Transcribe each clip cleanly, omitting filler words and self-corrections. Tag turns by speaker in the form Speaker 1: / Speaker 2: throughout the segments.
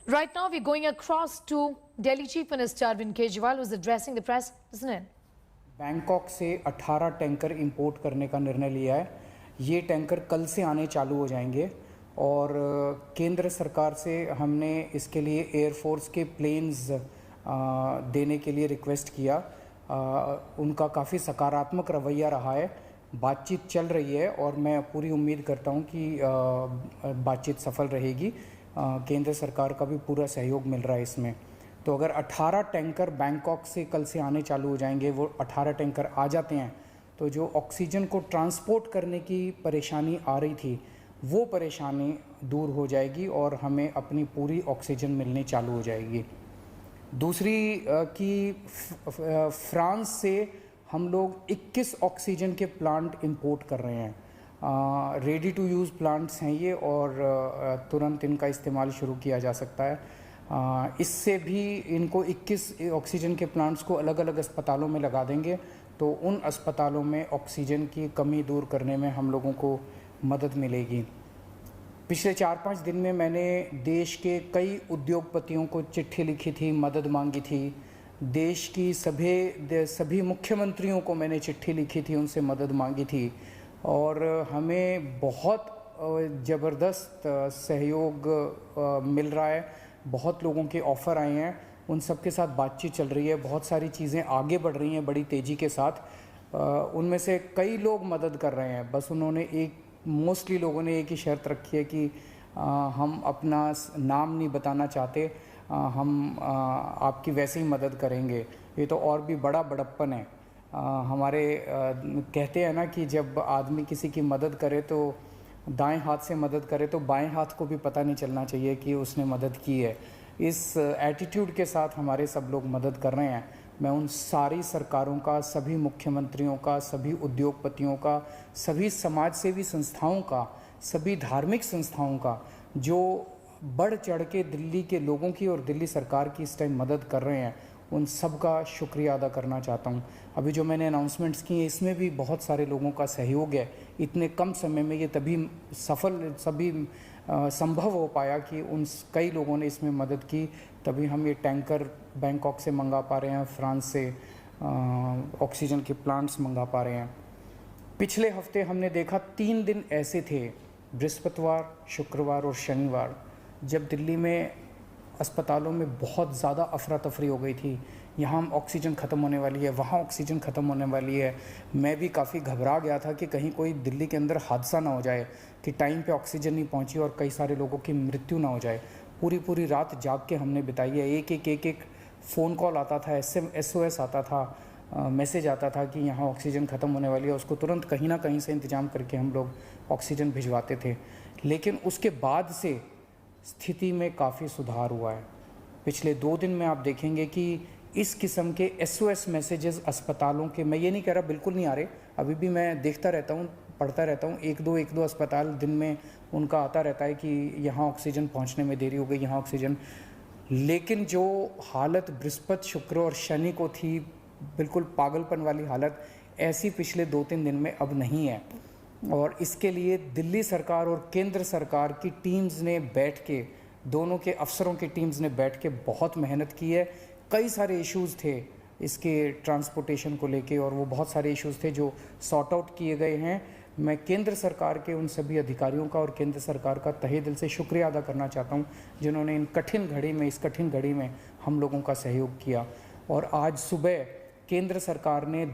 Speaker 1: Right now, we're going across to Delhi Chief Minister Arvind Kejriwal, who's addressing the press. Listen in.
Speaker 2: Bangkok से 18 tanker import करने का निर्णय लिया है। ये टैंकर कल से आने चालू हो जाएंगे और केंद्र सरकार से हमने इसके लिए एयरफोर्स के प्लेन्स देने के लिए रिक्वेस्ट किया। उनका काफ़ी सकारात्मक रवैया रहा है, बातचीत चल रही है और मैं पूरी उम्मीद करता हूँ कि बातचीत सफल रहेगी। केंद्र सरकार का भी पूरा सहयोग मिल रहा है इसमें। तो अगर 18 टैंकर बैंकॉक से कल से आने चालू हो जाएंगे, वो 18 टैंकर आ जाते हैं तो जो ऑक्सीजन को ट्रांसपोर्ट करने की परेशानी आ रही थी वो परेशानी दूर हो जाएगी और हमें अपनी पूरी ऑक्सीजन मिलनी चालू हो जाएगी। दूसरी कि फ्रांस से हम लोग 21 ऑक्सीजन के प्लांट इंपोर्ट कर रहे हैं। रेडी टू यूज़ प्लांट्स हैं ये और तुरंत इनका इस्तेमाल शुरू किया जा सकता है। इससे भी इनको 21 ऑक्सीजन के प्लांट्स को अलग अलग अस्पतालों में लगा देंगे तो उन अस्पतालों में ऑक्सीजन की कमी दूर करने में हम लोगों को मदद मिलेगी। पिछले 4-5 दिन में मैंने देश के कई उद्योगपतियों को चिट्ठी लिखी थी, मदद मांगी थी। देश की सभी मुख्यमंत्रियों को मैंने चिट्ठी लिखी थी, उनसे मदद मांगी थी और हमें बहुत ज़बरदस्त सहयोग मिल रहा है। बहुत लोगों के ऑफ़र आए हैं, उन सब के साथ बातचीत चल रही है। बहुत सारी चीज़ें आगे बढ़ रही हैं बड़ी तेज़ी के साथ। उनमें से कई लोग मदद कर रहे हैं, बस उन्होंने मोस्टली लोगों ने एक ही शर्त रखी है कि हम अपना नाम नहीं बताना चाहते, हम आपकी वैसे ही मदद करेंगे। ये तो और भी बड़ा बड़प्पन है। हमारे कहते हैं ना कि जब आदमी किसी की मदद करे तो दाएं हाथ से मदद करे तो बाएं हाथ को भी पता नहीं चलना चाहिए कि उसने मदद की है। इस एटीट्यूड के साथ हमारे सब लोग मदद कर रहे हैं। मैं उन सारी सरकारों का, सभी मुख्यमंत्रियों का, सभी उद्योगपतियों का, सभी समाजसेवी संस्थाओं का, सभी धार्मिक संस्थाओं का जो बढ़ चढ़ के दिल्ली के लोगों की और दिल्ली सरकार की इस टाइम मदद कर रहे हैं, उन सब का शुक्रिया अदा करना चाहता हूं। अभी जो मैंने अनाउंसमेंट्स की हैं इसमें भी बहुत सारे लोगों का सहयोग है। इतने कम समय में ये तभी संभव हो पाया कि उन कई लोगों ने इसमें मदद की, तभी हम ये टैंकर बैंकॉक से मंगा पा रहे हैं, फ्रांस से ऑक्सीजन के प्लांट्स मंगा पा रहे हैं। पिछले हफ्ते हमने देखा 3 दिन ऐसे थे, बृहस्पतिवार, शुक्रवार और शनिवार, जब दिल्ली में अस्पतालों में बहुत ज़्यादा अफरा तफरी हो गई थी। यहाँ ऑक्सीजन ख़त्म होने वाली है, वहाँ ऑक्सीजन ख़त्म होने वाली है। मैं भी काफ़ी घबरा गया था कि कहीं कोई दिल्ली के अंदर हादसा ना हो जाए कि टाइम पे ऑक्सीजन नहीं पहुँची और कई सारे लोगों की मृत्यु ना हो जाए। पूरी रात जाग के हमने बिताई है। एक फ़ोन कॉल आता था, SOS आता था, मैसेज आता था कि यहाँ ऑक्सीजन ख़त्म होने वाली है। उसको तुरंत कहीं ना कहीं से इंतज़ाम करके हम लोग ऑक्सीजन भिजवाते थे। लेकिन उसके बाद से स्थिति में काफ़ी सुधार हुआ है। पिछले 2 दिन में आप देखेंगे कि इस किस्म के SOS मैसेजेस अस्पतालों के, मैं ये नहीं कह रहा बिल्कुल नहीं आ रहे, अभी भी मैं देखता रहता हूँ, पढ़ता रहता हूँ। एक दो अस्पताल दिन में उनका आता रहता है कि यहाँ ऑक्सीजन पहुँचने में देरी हो गई, यहाँ ऑक्सीजन। लेकिन जो हालत बृहस्पति, शुक्र और शनि को थी, बिल्कुल पागलपन वाली हालत, ऐसी पिछले 2-3 दिन में अब नहीं है। और इसके लिए दिल्ली सरकार और केंद्र सरकार की टीम्स ने बैठ के, दोनों के अफसरों की टीम्स ने बैठ के बहुत मेहनत की है। कई सारे इश्यूज़ थे इसके ट्रांसपोर्टेशन को लेके और वो बहुत सारे इश्यूज़ थे जो सॉर्ट आउट किए गए हैं। मैं केंद्र सरकार के उन सभी अधिकारियों का और केंद्र सरकार का तहे दिल से शुक्रिया अदा करना चाहता हूँ जिन्होंने इस कठिन घड़ी में हम लोगों का सहयोग किया। और आज सुबह केंद्र सरकार ने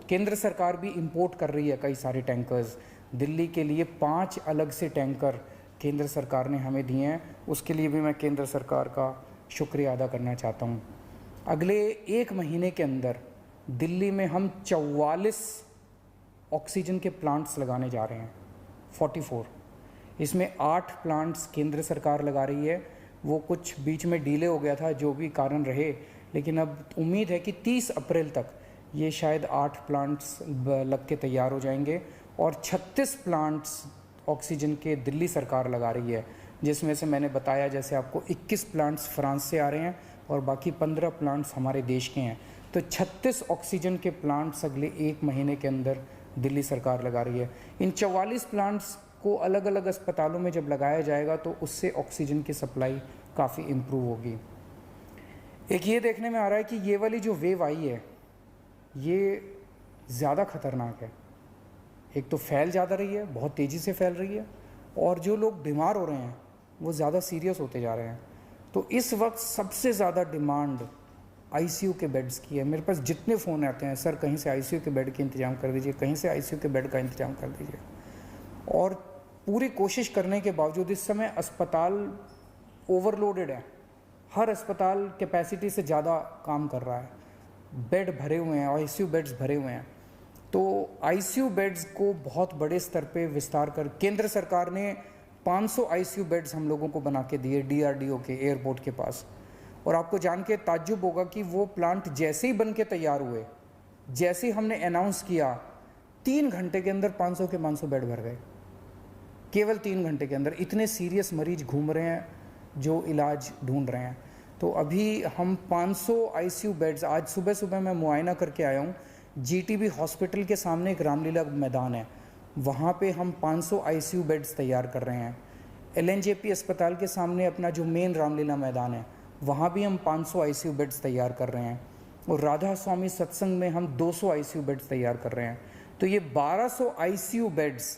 Speaker 2: केंद्र सरकार भी इंपोर्ट कर रही है कई सारे टैंकर्स। दिल्ली के लिए 5 अलग से टैंकर केंद्र सरकार ने हमें दिए हैं, उसके लिए भी मैं केंद्र सरकार का शुक्रिया अदा करना चाहता हूँ। अगले 1 महीने के अंदर दिल्ली में हम 44 ऑक्सीजन के प्लांट्स लगाने जा रहे हैं, 44। इसमें 8 प्लांट्स केंद्र सरकार लगा रही है, वो कुछ बीच में डिले हो गया था, जो भी कारण रहे, लेकिन अब उम्मीद है कि 30 अप्रैल तक ये शायद 8 प्लांट्स लग के तैयार हो जाएंगे और 36 प्लांट्स ऑक्सीजन के दिल्ली सरकार लगा रही है, जिसमें से मैंने बताया जैसे आपको 21 प्लांट्स फ्रांस से आ रहे हैं और बाकी 15 प्लांट्स हमारे देश के हैं। तो 36 ऑक्सीजन के प्लांट्स अगले 1 महीने के अंदर दिल्ली सरकार लगा रही है। इन 44 प्लांट्स को अलग अलग अस्पतालों में जब लगाया जाएगा तो उससे ऑक्सीजन की सप्लाई काफ़ी इम्प्रूव होगी। एक ये देखने में आ रहा है कि ये वाली जो वेव आई है ये ज़्यादा ख़तरनाक है। एक तो फैल ज़्यादा रही है, बहुत तेज़ी से फैल रही है, और जो लोग बीमार हो रहे हैं वो ज़्यादा सीरियस होते जा रहे हैं। तो इस वक्त सबसे ज़्यादा डिमांड आईसीयू के बेड्स की है। मेरे पास जितने फ़ोन आते हैं, सर कहीं से आईसीयू के बेड के इंतज़ाम कर दीजिए, कहीं से आईसीयू के बेड का इंतज़ाम कर दीजिए। और पूरी कोशिश करने के बावजूद इस समय अस्पताल ओवरलोडेड है। हर अस्पताल कैपेसिटी से ज़्यादा काम कर रहा है, बेड भरे हुए हैं, आईसीयू बेड्स भरे हुए हैं। तो आईसीयू बेड्स को बहुत बड़े स्तर पे विस्तार कर केंद्र सरकार ने 500 आईसीयू बेड्स हम लोगों को बना के दिए डीआरडीओ के एयरपोर्ट के पास। और आपको जान के ताज्जुब होगा कि वो प्लांट जैसे ही बन के तैयार हुए, जैसे ही हमने अनाउंस किया, 3 घंटे के अंदर 500 के 500 बेड भर गए। केवल 3 घंटे के अंदर इतने सीरियस मरीज घूम रहे हैं जो इलाज ढूंढ रहे हैं। तो अभी हम 500 आईसीयू बेड्स, आज सुबह सुबह मैं मुआयना करके आया हूँ, जीटीबी हॉस्पिटल के सामने एक रामलीला मैदान है, वहाँ पे हम 500 आईसीयू बेड्स तैयार कर रहे हैं। एलएनजेपी अस्पताल के सामने अपना जो मेन रामलीला मैदान है, वहाँ भी हम 500 आईसीयू बेड्स तैयार कर रहे हैं। और राधा स्वामी सत्संग में हम 200 आईसीयू बेड्स तैयार कर रहे हैं। तो ये 1200 आईसीयू बेड्स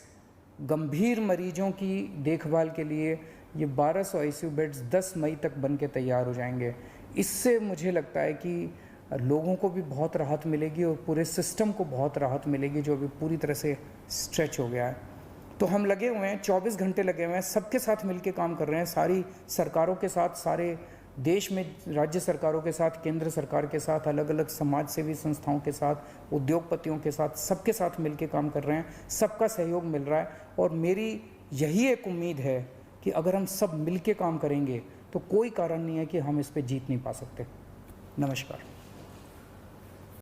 Speaker 2: गंभीर मरीजों की देखभाल के लिए, ये 1200 आईसीयू बेड्स 10 मई तक बन के तैयार हो जाएंगे। इससे मुझे लगता है कि लोगों को भी बहुत राहत मिलेगी और पूरे सिस्टम को बहुत राहत मिलेगी जो अभी पूरी तरह से स्ट्रेच हो गया है। तो हम लगे हुए हैं, 24 घंटे लगे हुए हैं, सबके साथ मिलके काम कर रहे हैं, सारी सरकारों के साथ, सारे देश में राज्य सरकारों के साथ, केंद्र सरकार के साथ, अलग अलग समाज सेवी संस्थाओं के साथ, उद्योगपतियों के साथ, सबके साथ मिलके काम कर रहे हैं। सबका सहयोग मिल रहा है और मेरी यही एक उम्मीद है कि अगर हम सब मिलके काम करेंगे तो कोई कारण नहीं है कि हम इस पे जीत नहीं पा सकते। नमस्कार।